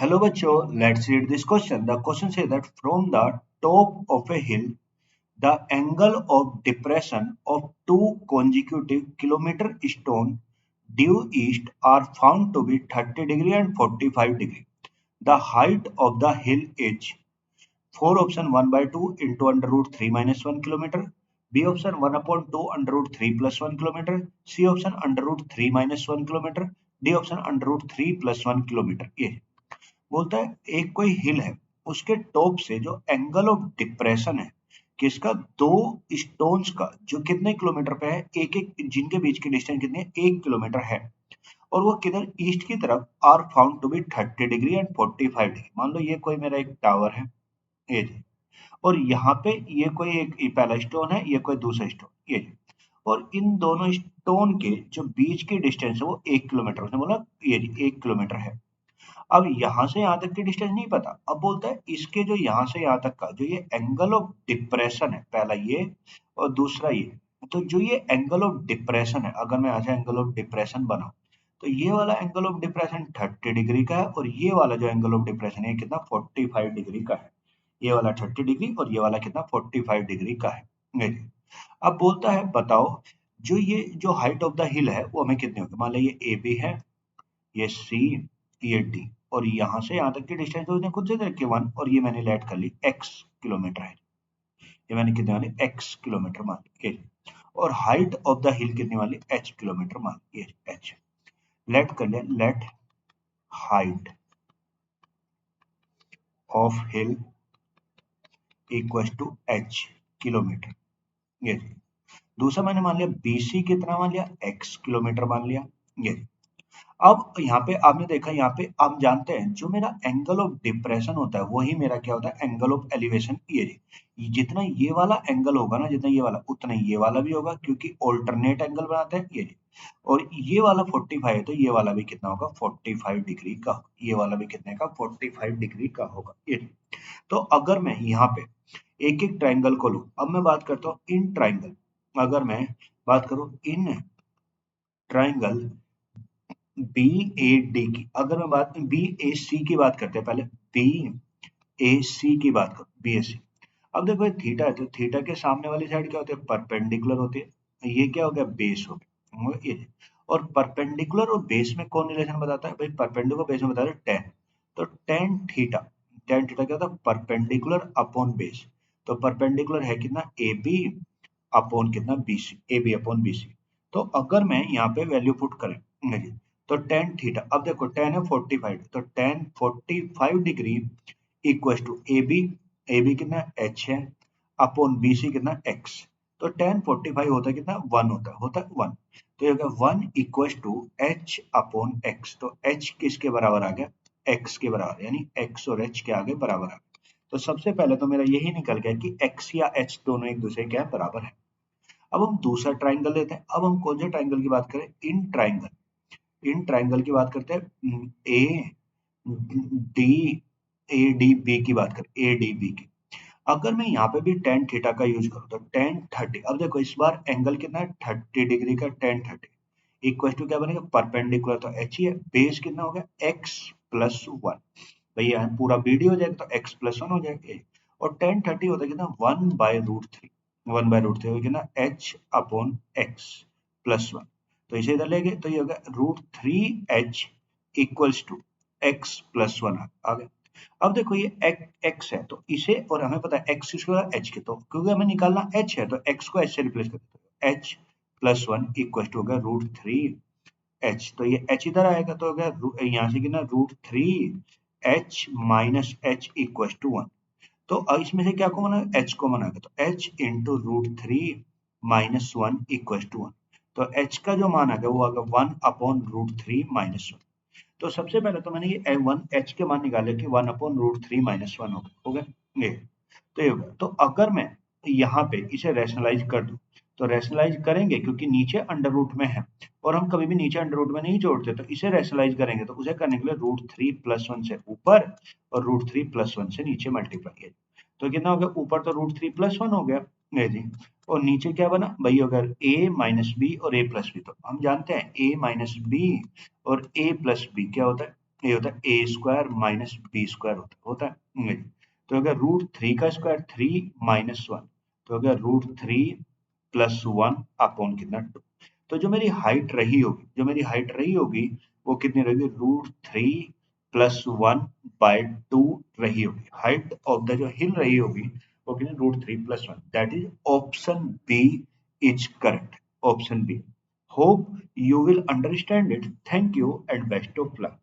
Hello बच्चों, let's read this question. The question says that from the top of a hill, the angle of depression of two consecutive kilometer stone due east are found to be 30 degree and 45 degree. The height of the hill is 4 option 1 by 2 into under root 3 minus 1 kilometer. B option 1 upon 2 under root 3 plus 1 kilometer. C option under root 3 minus 1 kilometer. D option under root 3 plus 1 kilometer. ये बोलता है एक कोई हिल है, उसके top से जो angle of depression है किसका, दो स्टोन्स का, जो कितने किलोमीटर पे है, एक एक जिनके बीच की डिस्टेंस कितनी है, 1 किलोमीटर है, और वो किधर, ईस्ट की तरफ, are found to be 30 degree and 45 degree. मान लो ये कोई मेरा एक टावर है, ये जी, और यहाँ पे ये कोई एक पहला स्टोन है, ये कोई दूसरा स्टोन, ये जी, और इन दोनों स्टोन के जो बीच की डिस्टेंस है वो 1 किलोमीटर, उसने बोला ये जी 1 किलोमीटर है। अब यहाँ से यहाँ तक की डिस्टेंस नहीं पता, अब बोलता है इसके जो यहाँ से यहाँ तक का जो ये एंगल ऑफ डिप्रेशन है, पहला ये और दूसरा ये, तो जो ये एंगल ऑफ डिप्रेशन है, अगर मैं यहाँ से एंगल ऑफ डिप्रेशन बनाऊं तो ये वाला एंगल ऑफ डिप्रेशन 30 डिग्री का है, और ये वाला जो एंगल ऑफ डिप्रेशन है कितना, 45 डिग्री का है। ये वाला 30 डिग्री और ये वाला कितना, 45 डिग्री का है। नहीं, अब बोलता है बताओ जो ये जो हाइट ऑफ द हिल है वो हमें कितनी होगी। मान लो ये ए बी है, ये सी, ये डी, और यहाँ से यहाँ तक की डिस्टेंस तो उसने खुद से रखी 1, और ये मैंने लेट कर ली x किलोमीटर है, ये मैंने कितने वाली x किलोमीटर मान ली, और हाइट ऑफ द हिल कितनी वाली, h किलोमीटर मान ली, h लेट कर लिया, let height of hill equal to h kilometre. ये दूसरा मैंने मान लिया BC कितना मान लिया, x किलोमीटर मान लिया। ये अब यहाँ पे आपने देखा, यहाँ पे आप जानते हैं जो मेरा एंगल ऑफ डिप्रेशन होता है वही मेरा क्या होता है, एंगल ऑफ एलिवेशन। ये जितना ये वाला एंगल होगा ना, जितना ये वाला, उतना ही ये वाला भी होगा, क्योंकि ऑल्टरनेट एंगल बनाते हैं ये। और ये वाला 45 है तो ये वाला भी कितना होगा, 45 डिग्री का, ये वाला भी कितने का, 45 डिग्री का होगा। ये तो अगर मैं यहाँ पे एक एक ट्राइंगल को लूं, अब मैं बात करता हूँ इन ट्राइंगल, अगर मैं बात करूं in triangle B A D की, अगर मैं बात बी ए सी की बात करते हैं, पहले बी ए सी की बात करो, बी ए सी। अब देखो ये थीटा है, तो थीटा के सामने वाली साइड क्या होती है, परपेंडिकुलर होती है। ये क्या हो गया, बेस हो गया ये। और परपेंडिकुलर और बेस में कौन रिलेशन बताता है भाई, परपेंडिकुलर बेस में बताता है टेन। तो टेन थीटा, टेन थीटा क्या होता है, परपेंडिकुलर अपॉन बेस। तो परपेंडिकुलर है कितना, ए बी अपॉन कितना, B C, A B upon B C. तो अगर मैं यहाँ पे वैल्यू पुट करें नहीं, तो टेन थीटा, अब देखो टेन है 45, तो tan 45 degree equal to A B कितना एच है, अपॉन बी सी कितना एक्स। तो टेन 45 होता है कितना, 1 होता है 1। तो ये होगा 1 equal to H upon X. तो एच किसके बराबर आ गया, एक्स के बराबर, यानी एक्स और एच के आगे बराबर आ गया। तो सबसे पहले तो मेरा यही निकल गया कि एक्स या एच दोनों एक दूसरे के बराबर है। अब हम दूसरा ट्राइंगल लेते हैं। अब हम कौन से ट्राइंगल की बात करें, इन ट्राइंगल, इन ट्राइंगल की बात करते हैं, A D, A D B की बात करें, ए डी बी की। अगर मैं यहाँ पे भी टेन थीटा का यूज करूँ तो टेन 30, अब देखो इस बार एंगल कितना है, 30 डिग्री का, टेन 30 इक्वल टू क्या बनेगा, परपेंडिकुलर तो एच ही है, बेस कितना हो गया, एक्स प्लस 1। भैया यहाँ पूरा बीडी हो जाएगा तो एक्स प्लस 1 हो जाएगा, और टेन 30 होता है कितना, 1/√3, 1/√3 होगा कितना, एच अपॉन एक्स प्लस 1। तो इसे इधर ले गए तो ये होगा √3h equals to X plus 1 आ गया। अब देखो ये x है, तो इसे, और हमें पता है x किसके बराबर, h के, तो क्योंकि हमें निकालना h है तो x को h से रिप्लेस कर देते हैं, h प्लस 1 इक्वल टू होगा √3h। तो ये h इधर आएगा तो होगा यहाँ से कितना, √3h minus h equal to 1। तो अब इसमें से क्या कॉमन है, h कॉमन आ गया, तो h into √3 minus 1 equal to 1। तो h का जो मान आ गया वो आ गया 1 अपॉन √3 माइनस 1। तो सबसे पहले तो मैंने ये वन एच के मान निकाले कि 1 अपॉन √3 माइनस 1 हो गया ये। तो ये हो गया। तो अगर मैं यहाँ पे इसे रैशनलाइज कर दूं, तो रैशनलाइज करेंगे क्योंकि नीचे अंडर रूट में है, और हम कभी भी नीचे अंडर रूट में नहीं जोड़ते, तो इसे रैशनलाइज करेंगे तो उसे करने के लिए √3 प्लस 1 से ऊपर और √3 प्लस 1 से नीचे मल्टीप्लाई। तो कितना हो गया, ऊपर तो √3 प्लस 1 हो गया ये जी, और नीचे क्या बना भाई, अगर a माइनस बी और a प्लस बी, तो हम जानते हैं a माइनस बी और a प्लस बी क्या होता है, ये होता है ए स्क्वायर माइनस बी स्क्वायर होता है। तो अगर रूट थ्री का स्क्वायर 3 - 1, तो अगर रूट थ्री प्लस 1 अपॉन कितना 2। तो जो मेरी हाइट रही होगी वो कितनी रहेगी, रूट थ्री प्लस 1/2 रही होगी। हाइट ऑफ द जो हिल रही होगी वो कितनी, root three plus 1। That is option B is correct, option B. Hope you will understand it. Thank you and best of luck.